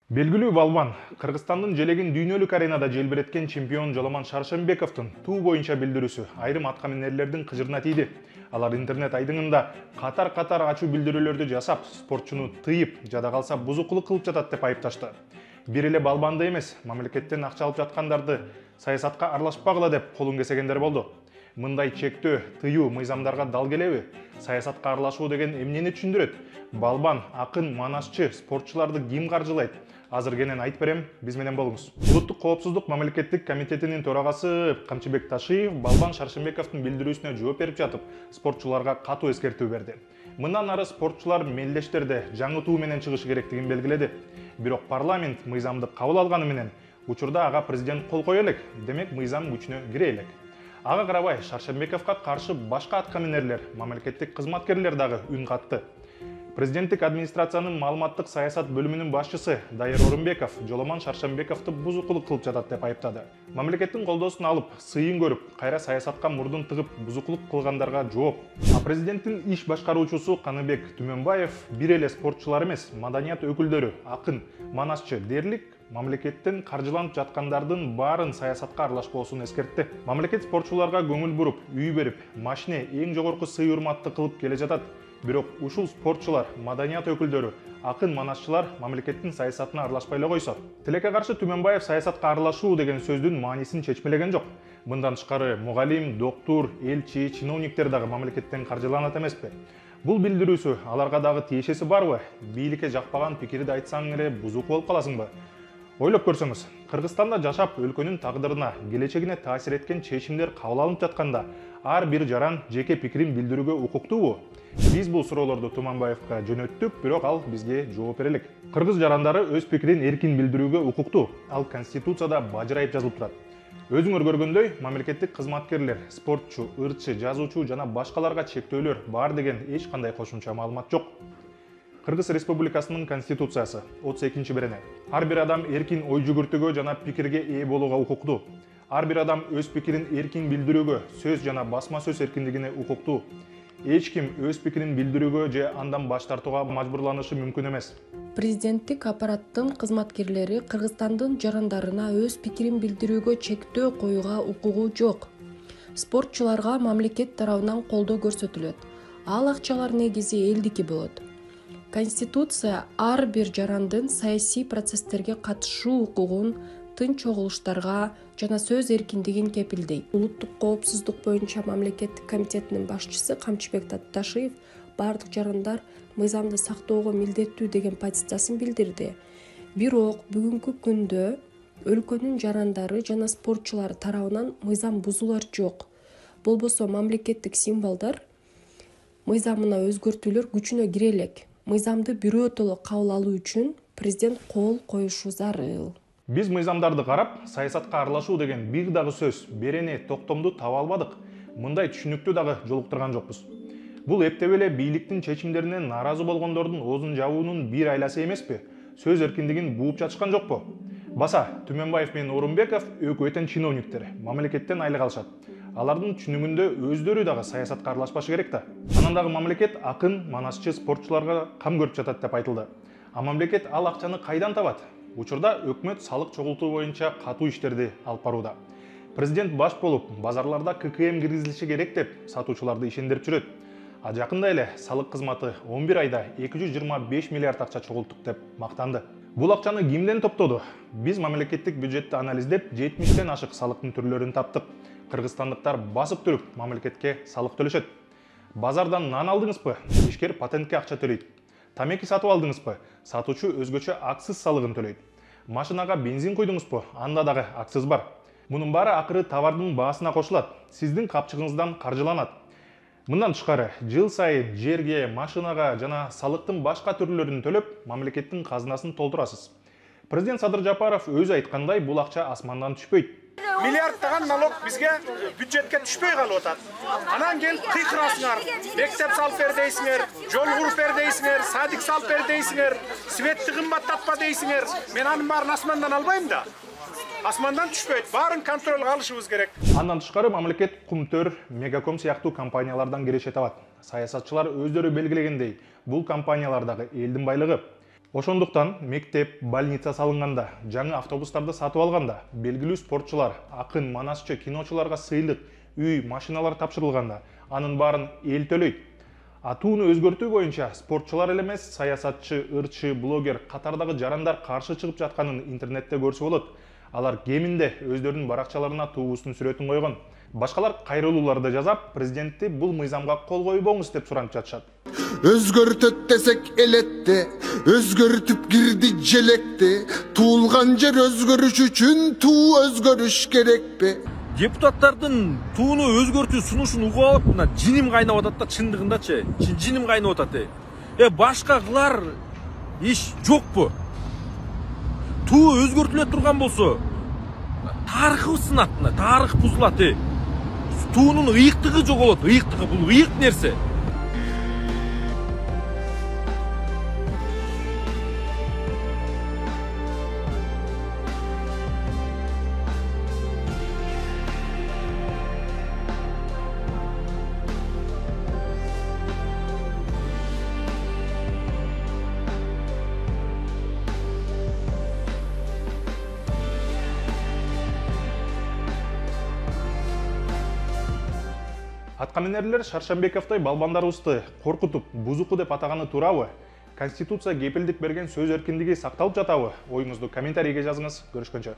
Белгилүү балбан Кыргызстандын желегин дүйнөлүк аренада желбиреткен чемпион Жоломон Шаршембековдун туу боюнча билдирүүсү айрым аткаминерлердин кыжырына тийди. Алар интернет айдыңында катар ачуу билдирүүлөрдү жасап, спортчуну тыйып, жада калса бузукулук кылып жатат деп айыпташты. Бир эле балбанды эмес, мамлекеттен акча алып жаткандарды саясатка аралашпагыла деп колун кесегендер болду. Мындай чектөө, тыюу мыйзамдарга дал келеби? Саясатка аралашуу деген эмнени түшүндүрөт? Балбан, акын, манасчы, спортчуларды ким каржылайт? Азыр кенен айтып берем, биз менен болуңуз. Улуттук коопсуздук мамлекеттик комитетинин төрагасы Камчыбек Ташиев Балбан Шаршембековдун билдирүүсүнө жооп берип жатып, спортчуларга катуу эскертүү берди. Мындан ары спортчулар мелдештерде жаңы менен чыгышы керектигин белгиледи. Бирок парламент мыйзамды кабыл алганы менен учурда ага президент кол кое элек, демек мыйзам күчүнө кире элек. Ага карабай Шаршембековго каршы башка аткаминерлер, мамлекеттик кызматкерлер дагы үн катты. Президенттик администрациянын маалыматтык саясат бөлүмүнүн башчысы Дайыр Орунбеков Жоломон Шаршембековду бузукулук кылып жатат деп айыптады. Мамлекеттин колдоосун алып, сыйын көрүп, кайра саясатка мурдун тыгып бузукулук кылгандарга жооп. А президенттин иш башкаруучусу Каныбек Түмөнбаев бир эле спортчулар эмес, маданият өкүлдөрү, акын, манасчы дээрлик мамлекеттен каржыланып жаткандардын баарын саясатка аралашпоосун эскертти. Мамлекет спортчуларга көңүл буруп, үй берип, машине эң жогорку сый урматты кылып келе жатат. Бирок ушул спортчулар, маданият өкүлдөрү, акын, манасчылар мамлекеттин саясатына аралашпай эле койсо. Тилекке каршы Түмөнбаев саясатка аралашуу деген сөздүн маанисин чечмелеген жок. Мындан тышкары мугалим, доктур, элчи, чиновниктер дагы мамлекеттен каржыланат эмеспи? Бул билдирүүсү аларга дагы тиешеси барбы? Бийликке жакпаган пикирди айтсаң эле бузук болуп каласыңбы? Ойлоп көрсөңүз, Кыргызстанда жашап өлкөнүн тагдырына, келечегине таасир эткен чечимдер кабыл алынып жатканда, ар бир жаран жеке пикирин билдирүүгө укуктуубу? Биз бул суроолорду Туманбаевга жөнөттүк, бирок ал бизге жооп бере элек. Кыргыз жарандары өз пикирин эркин билдирүүгө укуктуу. Ал Конституцияда бажырайып жазылып турат. Өзүңөр көргөндөй, мамлекеттик кызматкерлер, спортчу, ырчы, жазуучу жана башкаларга чектөөлөр бар деген эч кандай кошумча маалымат жок. Кыргыз Республикасынын Конституциясы 32-берене. Ар бир адам эркин ой жүгүртүүгө жана пикирге ээ болууга укуктуу. Ар бир адам өз пикирин эркин билдирүүгө, сөз жана басма сөз эркиндигине укуктуу. Эч ким өз пикирин билдирүүгө же андан баш тартууга мажбурланышы мүмкүн эмес. Президенттик аппараттын кызматкерлери Кыргызстандын жарандарына өз пикирин билдирүүгө чектөө коюуга укугу жок. Спортчуларга мамлекет тарабынан колдоо көрсөтүлөт. Ал акчалар негизи элдики болот. Конституция ар бир жарандын саясий процесстерге катышуу укугун, тынч чогулуштарга жана сөз эркиндигин кепилдейт. Улуттук коопсуздук боюнча мамлекеттик комитетинин башчысы Камчыбек Ташиев бардык жарандар мыйзамды сактоого милдеттүү деген позициясын билдирди. Бирок бүгүнкү күндө өлкөнүн жарандары жана спортчулары тарабынан мыйзам бузулар жок. Болбосо мамлекеттик символдор мыйзамына өзгөртүүлөр күчүнө кире элек. Мыйзамды бирөөтөлө кабыл алуу үчүн президент кол коюшу зарыл. Биз мыйзамдарды карап, саясатка аралашуу деген бир дагы сөз, берене, токтомду таба албадык. Мындай түшүнүктү дагы жолуктурган жокпуз. Бул эптеп эле бийликтин чечимдерине нааразы болгондордун оозун жабуунун бир айласы эмеспи? Сөз эркиндигин бууп чачышкан жокпу? Баса, Түмөнбаев менен Орунбеков өкмөттүн чиновниктери, мамлекеттен айлык алышат. Алардын түшүнүгүндө өздөрү дагы саясатка аралашпашы керек да. Анан дагы мамлекет акын, манасчы спортчуларга кам көрүп жатат деп айтылды. А мамлекет ал акчаны кайдан табат? Учурда өкмөт салык чогултуу боюнча катуу иштерди алып барууда. Президент баш болуп, базарларда ККМ киргизилиши керек деп сатуучуларды ишендирип жүрөт. А жакында эле салык кызматы 11 айда 225 миллиард акча чогулттук деп мактанды. Бул акчаны кимден топтоду? Биз мамлекеттик бюджетти анализдеп 70тен ашык салыктын түрлөрүн таптык. Кыргызстандыктар басып туруп мамлекетке салык төлөшөт. Базардан нан алдыңызбы? Ишкер патентке акча төлөйт. Тамеки сатып алдыңызбы? Сатуучу өзгөчө аксыз салыгын төлөйт. Машинага бензин куйдуңузбу? Анда дагы аксыз бар. Мунун баары акыры товардын баасына кошулат, сиздин капчыгыңыздан каржыланат. Мындан тышкары, жыл сайын жерге, машинага жана салыктын башка түрлөрүн төлөп, мамлекеттин казынасын толтурасыз. Президент Садыр Жапаров өзү айткандай, бул акча асмандан түшпөйт. Миллиарддаган налог бизге бюджетке түшпөй калып атат. Анан келип кыйкырасыңар, мектеп салып бер дейсиңер, жол куруп бер дейсиңер, садик салып бер дейсиңер, светти кымбаттатпа дейсиңер. Мен анын баарын асмандан албайм да. Асмандан түшпөйт, баарын контролго алышыбыз керек. Андан тышкары мамлекет Кумтөр, Мегаком сыяктуу компаниялардан киреше табат. Саясатчылар өздөрү белгилегендей, бул компаниялардагы элдин байлыгы. Ошондуктан мектеп, больница салынганда, жаңы автобустарды сатып алганда, белгилүү спортчулар, акын, манасчы, киночуларга сыйлык, үй, машиналар тапшырылганда, анын баарын эл төлөйт. Атууну өзгөртүү боюнча спортчулар эле эмес, саясатчы, ырчы, блогер катардагы жарандар каршы чыгып жатканын интернетте көрсө болот. Алар кеминде өздөрүнүн баракчаларына туубусунун сүрөтүн койгон. Башкалар кайрылууларды жасап, президентти бул мыйзамга кол койбоңуз деп суранып жатышат. Өзгөртөт десек элетте, өзгөртүп кирди желекте. Туулган жер өзгөрүш үчүн туу өзгөрүш керекпи? Депутаттардын тууну өзгөртүү сунушун угуп алып, мына жиним кайнап атат да, чындыгындачы. Жиним кайнап атат. Башка кылар иш жокпу? Туу өзгөртүлө турган болсо, тарыхыбыз сынат, тарых бузулат. Туунун ыйыктыгы жоголот, ыйыктыгы бул ыйык нерсе. Аткаминерлер Шаршамбековдой балбандарыбызды коркутуп, бузуку деп атаганы туурабы? Конституция кепилдик берген сөз эркиндиги сакталып жатабы? Оюңузду комментарийге жазыңыз. Көрүшкөнчө.